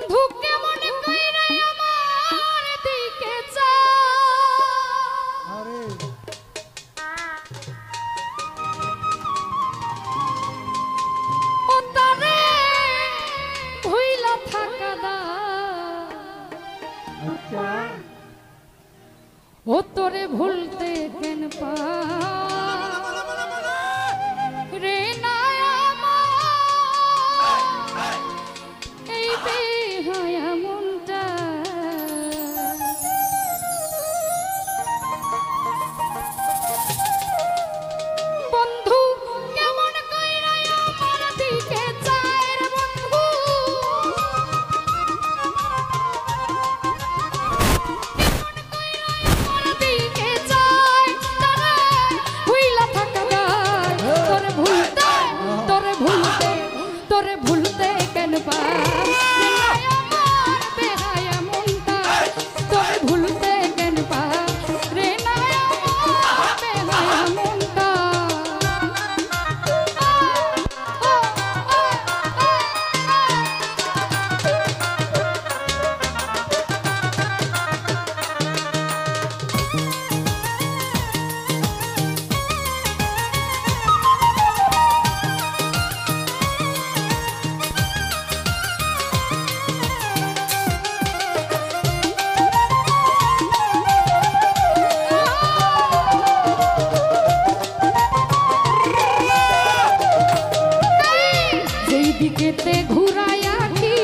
বন্ধু কেমন কইরা আমার দিকে চায় আরে ও তারে ভুইলা থাকা দা আচ্ছা ও তোরে ভুলতে কেন পা রে না আমার এই বেহায়া মনটা বন্ধু কেমন কইরা আমার দিকে চায় রে বন্ধু দিকে যায় তারে ভুইলা থাকা দায় তোরে ভুলতে কেন পাই আমার বেহায়া মনটা তোরে ভুলতে কেন পাই রে না আমার বেহায়া মনটা যেই দিকেতে ঘুরাই আঁকি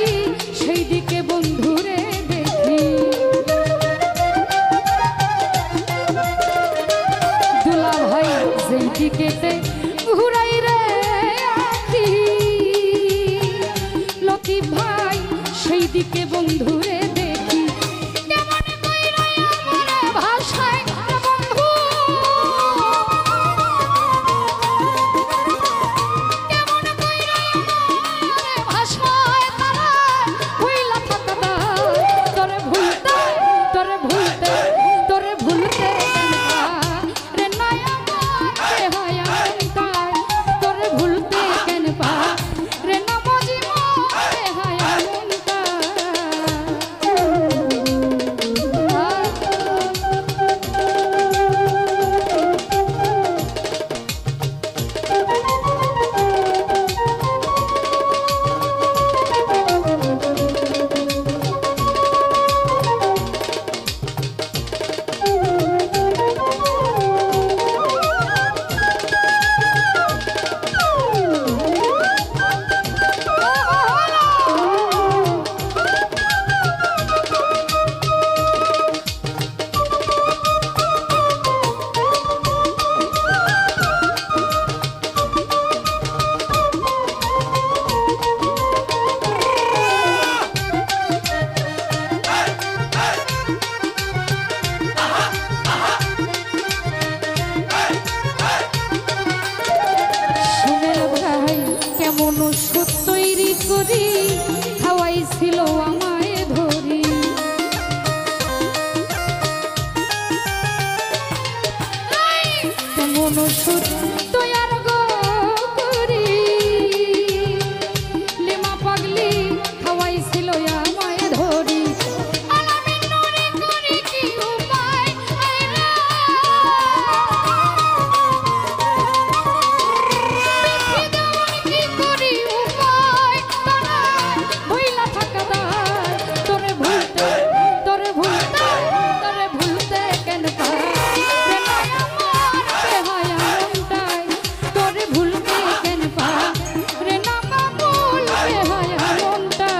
সেই দিকে বন্ধুরে দেখি দুলা ভাই যেই দিকেতে ঘুরাই রে আঁকি লতিফ ভাই সেই দিকে বন্ধুরে দেখি কেমন কইরা আমার ভাষায় বন্ধু কেমন কইরা আমার ভাষায় তারা ভুইলা থাকা দায় তোরে ভুলতে কেন পাই রে না আমার বেহায়া মনটায় তোরে ভুলতে কেন পাই রে না মজি মন বেহায়া মনটা সুমেল ভাই কেমন ওষুধ তৈরি করি খাওয়াইছিল আমায় ধরি কেমন ওষুধ তৈয়ার গো করি লিমা পাগলি খাওয়াইছিল আমায় ধরি আলামিন নুরি করি কি উপায় আইরা কি করি উপায় তারা ভুইলা থাকা দায় তোরে ভুলতে কেন পাই রে না আমার বেহায়া মনটায় তোরে ভুলতে কেন পাই রে না বাবুল বেহায়া মনটা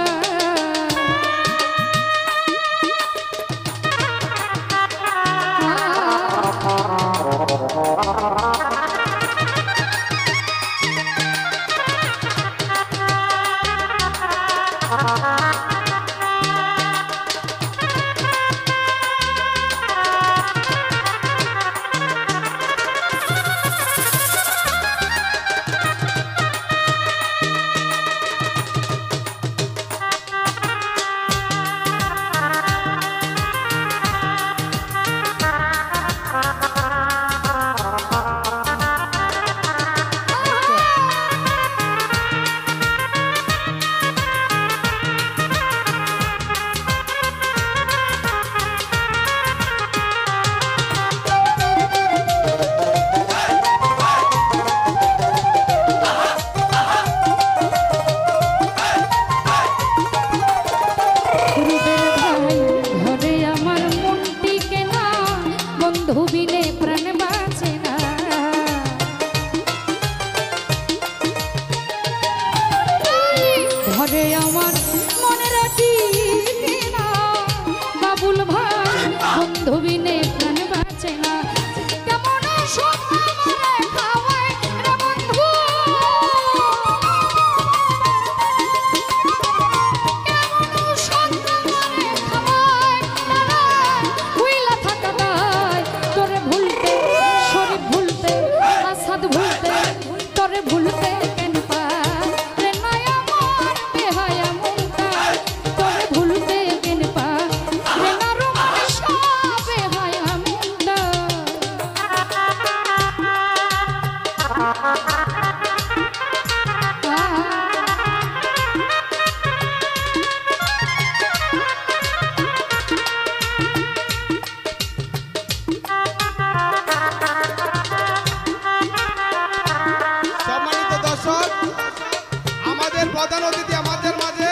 বন্ধু বিনে প্রাণ বাঁচে না কেমন সুখ আমারে খাওয়ায় রে বন্ধু কেমন সুখ আমারে খাওয়ায় তারা ভুইলা থাকা দায় তোরে ভুলতে শরীর ভুলতে আসাদ ভুলতে তোরে ভুলতে কেন পায় রে নয়া মন বেহায়া মনটা তোরে ভুলতে কেন পায় রে নরম সব বেহায়া মনটা সম্মানিত দর্শক, আমাদের প্রধান অতিথি আমাদের মাঝে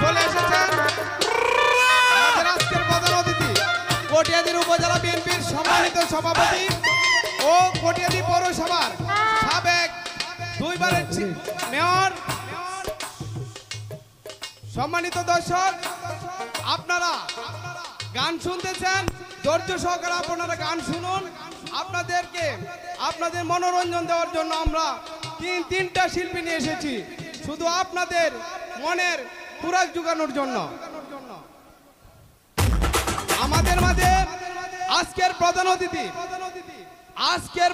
চলে এসেছেন। আমাদের আজকের প্রধান অতিথি কটিয়াদী উপজেলা বিএনপির সম্মানিত সভাপতি ও কটিয়াদী পৌরসভার সাবেক দুইবারের মেয়র। সম্মানিত দর্শক, আপনারা গান শুনতেছেন, ধৈর্য সহকারে আপনারা গান শুনুন। আপনাদেরকে আপনাদের মনোরঞ্জন দেওয়ার জন্য আমরা তিনটা শিল্পী নিয়ে এসেছি, শুধু আপনাদের মনের খোরাক জোগানোর জন্য। আমাদের মাঝে আজকের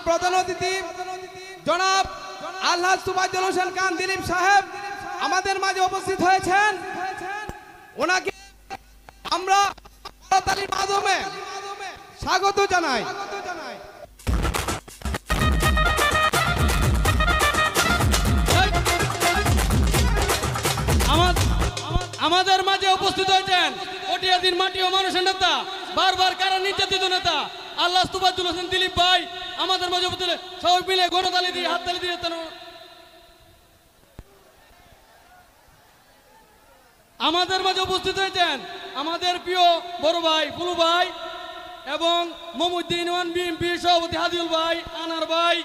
প্রধান অতিথি জনাব আল্লাহ সুবাইদুল হোসেন খান দিলীপ সাহেব আমাদের মাঝে উপস্থিত হয়েছেন। ওনাকে আমরা তালির মাধ্যমে স্বাগত জানাই। আমাদের মাঝে উপস্থিত হয়েছেন কটিয়াদীর মাটি ও মানুষের নেতা, বারবার কারা নির্যাতিত নেতা আল্লাহ সুবাইদুল হোসেন দিলীপ ভাই আমাদের মাঝে উপস্থিত। সবাই মিলে গণতালি দিয়ে হাততালি দিয়ে আমাদের মাঝে উপস্থিত হয়েছেন আমাদের প্রিয় বড় ভাই ফুলু ভাই এবং মমুদ্দিন বিএনপি সভাপতি হাদিউল ভাই, আনার ভাই,